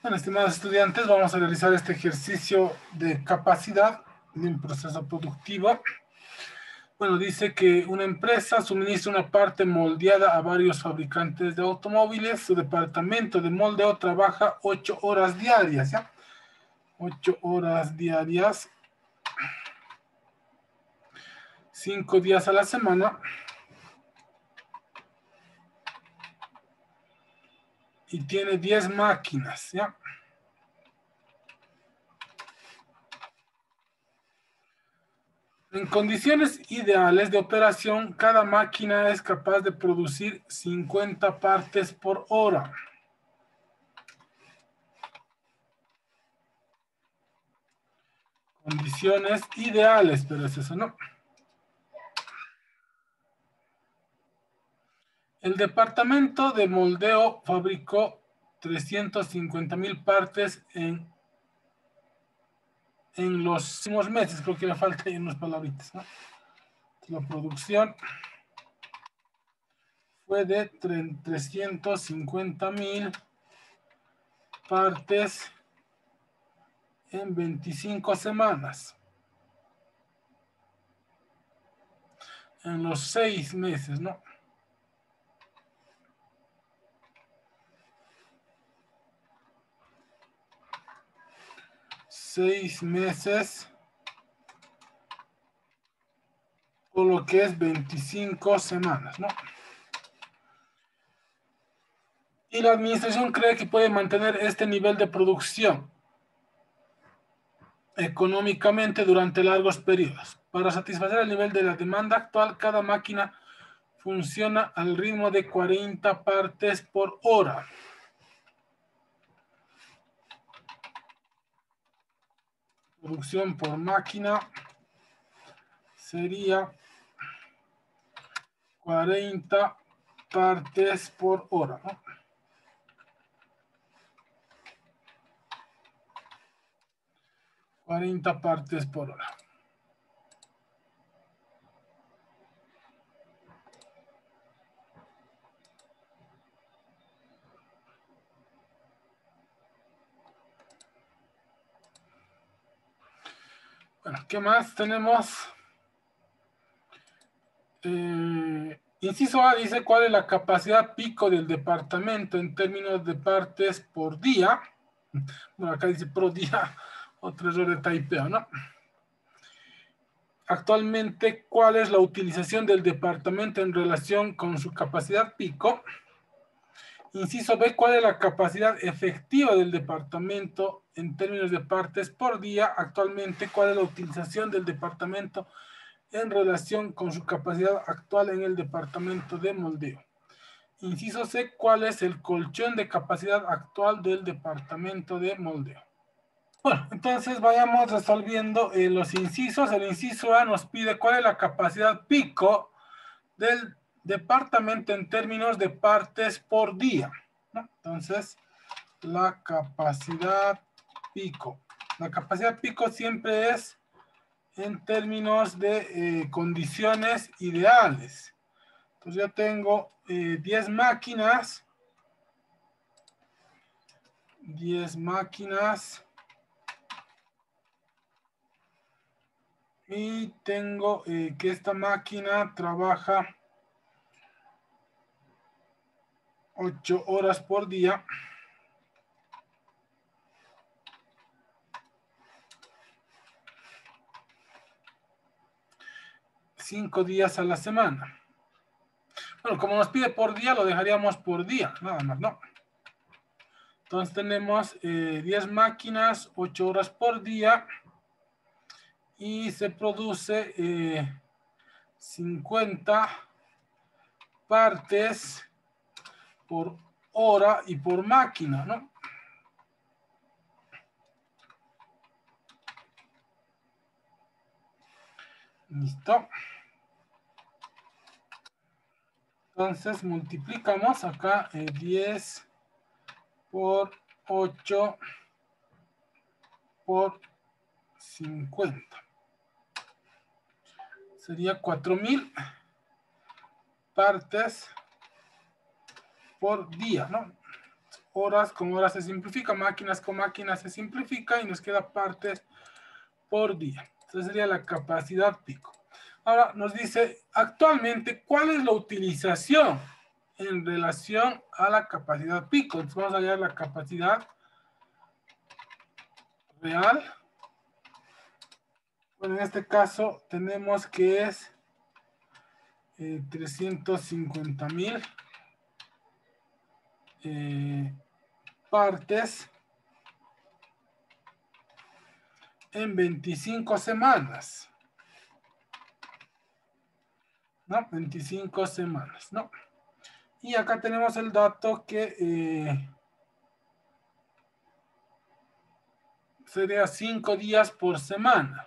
Bueno, estimados estudiantes, vamos a realizar este ejercicio de capacidad de un proceso productivo. Bueno, dice que una empresa suministra una parte moldeada a varios fabricantes de automóviles. Su departamento de moldeo trabaja 8 horas diarias, ¿ya? 8 horas diarias, 5 días a la semana. Y tiene 10 máquinas, ¿ya? En condiciones ideales de operación, cada máquina es capaz de producir 50 partes por hora. Condiciones ideales, pero es eso, ¿no? El departamento de moldeo fabricó 350,000 partes en los últimos meses. Creo que le falta ahí unas palabritas, ¿no? La producción fue de 350,000 partes en 25 semanas. En los 6 meses, ¿no? Seis meses, o lo que es 25 semanas, ¿no? Y la administración cree que puede mantener este nivel de producción económicamente durante largos periodos. Para satisfacer el nivel de la demanda actual, cada máquina funciona al ritmo de 40 partes por hora. Producción por máquina sería 40 partes por hora, ¿no? 40 partes por hora. Bueno, ¿qué más tenemos? Inciso A dice cuál es la capacidad pico del departamento en términos de partes por día. Bueno, acá dice por día, otro error de typeo, ¿no? Actualmente, ¿cuál es la utilización del departamento en relación con su capacidad pico? Inciso B, ¿cuál es la capacidad efectiva del departamento en términos de partes por día? Actualmente, ¿cuál es la utilización del departamento en relación con su capacidad actual en el departamento de moldeo? Inciso C, ¿cuál es el colchón de capacidad actual del departamento de moldeo? Bueno, entonces vayamos resolviendo los incisos. El inciso A nos pide cuál es la capacidad pico del departamento en términos de partes por día, ¿no? Entonces, la capacidad pico. La capacidad pico siempre es en términos de condiciones ideales. Entonces yo tengo 10 máquinas. 10 máquinas. Y tengo que esta máquina trabaja 8 horas por día. Cinco días a la semana. Bueno, como nos pide por día, lo dejaríamos por día, nada más, ¿no? Entonces tenemos 10 máquinas, 8 horas por día. Y se produce 50 partes por hora y por máquina, ¿no? Listo. Entonces multiplicamos acá 10 por 8 por 50. Sería 4,000 partes por día, ¿no? horas con horas se simplifica, máquinas con máquinas se simplifica y nos queda partes por día. Esa sería la capacidad pico. Ahora nos dice actualmente cuál es la utilización en relación a la capacidad pico. Entonces vamos a hallar la capacidad real. Bueno, en este caso tenemos que es 350,000 partes en 25 semanas. ¿No? 25 semanas, ¿no? Y acá tenemos el dato que sería 5 días por semana.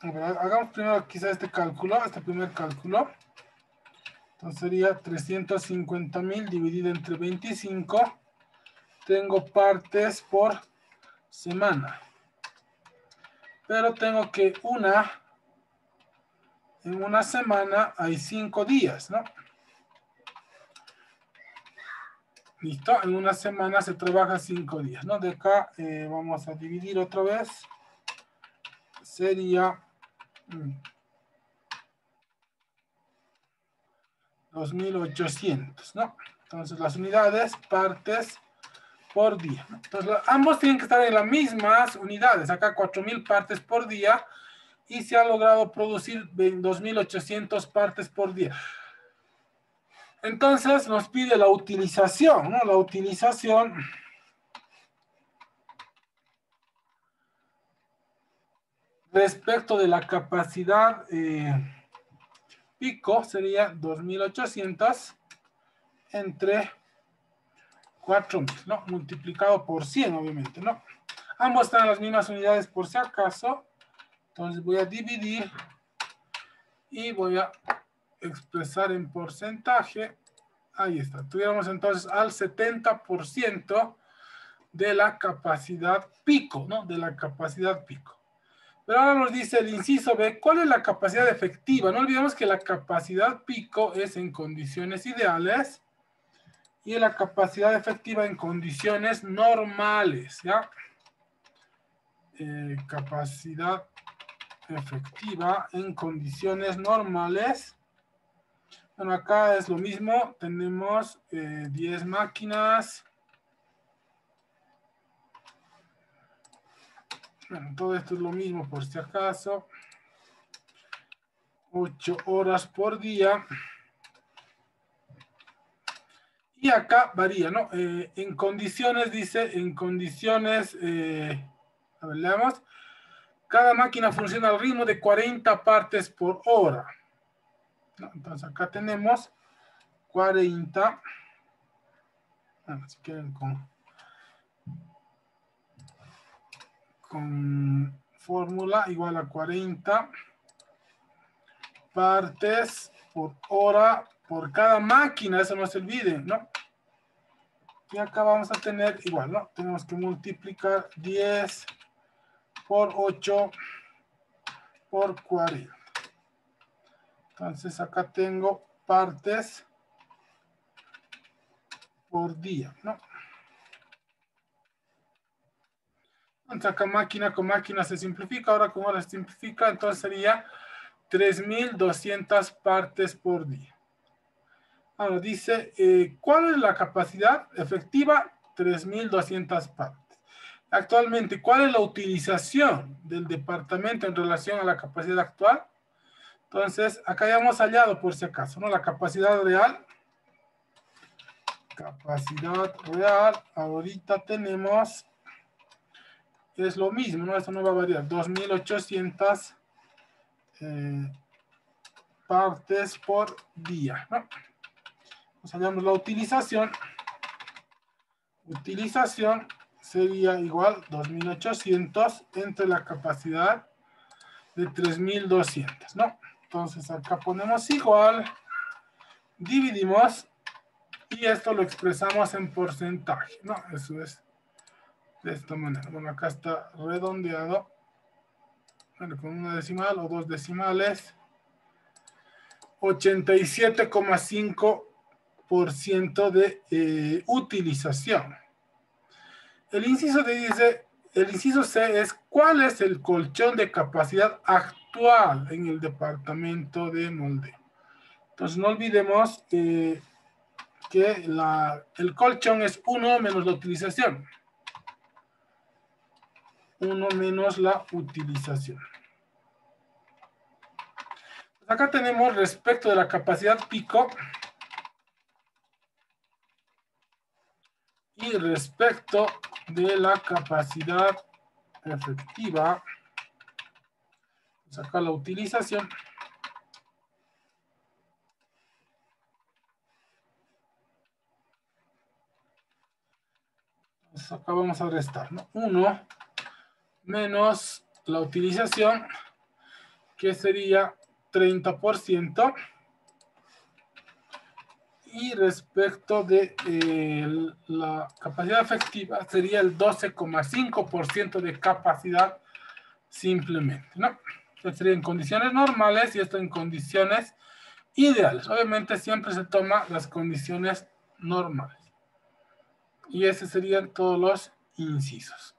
A ver, hagamos primero quizá este cálculo, este primer cálculo. Entonces sería 350,000 dividido entre 25. Tengo partes por semana. Pero tengo que en una semana hay 5 días, ¿no? Listo, en una semana se trabaja 5 días, ¿no? De acá vamos a dividir otra vez. Sería 2.800, ¿no? Entonces las unidades, partes por día, ¿no? Entonces ambos tienen que estar en las mismas unidades. Acá 4.000 partes por día y se ha logrado producir 2.800 partes por día. Entonces nos pide la utilización, ¿no? La utilización respecto de la capacidad pico sería 2.800 entre 4.000, ¿no? Multiplicado por 100, obviamente, ¿no? Ambos están en las mismas unidades por si acaso. Entonces voy a dividir y voy a expresar en porcentaje. Ahí está. Tuviéramos entonces al 70% de la capacidad pico, ¿no? De la capacidad pico. Pero ahora nos dice el inciso B, ¿cuál es la capacidad efectiva? No olvidemos que la capacidad pico es en condiciones ideales y la capacidad efectiva en condiciones normales, ¿ya? Capacidad efectiva en condiciones normales. Bueno, acá es lo mismo, tenemos 10 máquinas. Bueno, todo esto es lo mismo por si acaso. 8 horas por día. Y acá varía, ¿no? En condiciones, dice, en condiciones, a ver, leamos. Cada máquina funciona al ritmo de 40 partes por hora, ¿no? Entonces acá tenemos 40. Bueno, si quieren con fórmula igual a 40 partes por hora por cada máquina, eso no se olviden, ¿no? Y acá vamos a tener igual, ¿no? Tenemos que multiplicar 10 por 8 por 40. Entonces acá tengo partes por día, ¿no? Entonces acá máquina con máquina se simplifica, ahora con hora se simplifica, entonces sería 3.200 partes por día. Ahora dice, ¿cuál es la capacidad efectiva? 3.200 partes. Actualmente, ¿cuál es la utilización del departamento en relación a la capacidad actual? Entonces, acá ya hemos hallado por si acaso, ¿no? La capacidad real. Capacidad real, ahorita tenemos, es lo mismo, ¿no? Esto no va a variar, 2.800 partes por día, ¿no? Nos hallamos la utilización. Utilización sería igual 2.800 entre la capacidad de 3.200, ¿no? Entonces acá ponemos igual, dividimos y esto lo expresamos en porcentaje, ¿no? Eso es de esta manera. Bueno, acá está redondeado, bueno, con una decimal o dos decimales. 87,5% de utilización. El inciso C es ¿cuál es el colchón de capacidad actual en el departamento de moldeo? Entonces no olvidemos que el colchón es 1 menos la utilización. 1 menos la utilización. Acá tenemos respecto de la capacidad pico y respecto de la capacidad efectiva. Acá la utilización. Entonces acá vamos a restar, ¿no? 1 menos la utilización, que sería 30%. Y respecto de la capacidad efectiva, sería el 12,5% de capacidad simplemente, ¿no? Esto sería en condiciones normales y esto en condiciones ideales. Obviamente siempre se toma las condiciones normales. Y esos serían todos los incisos.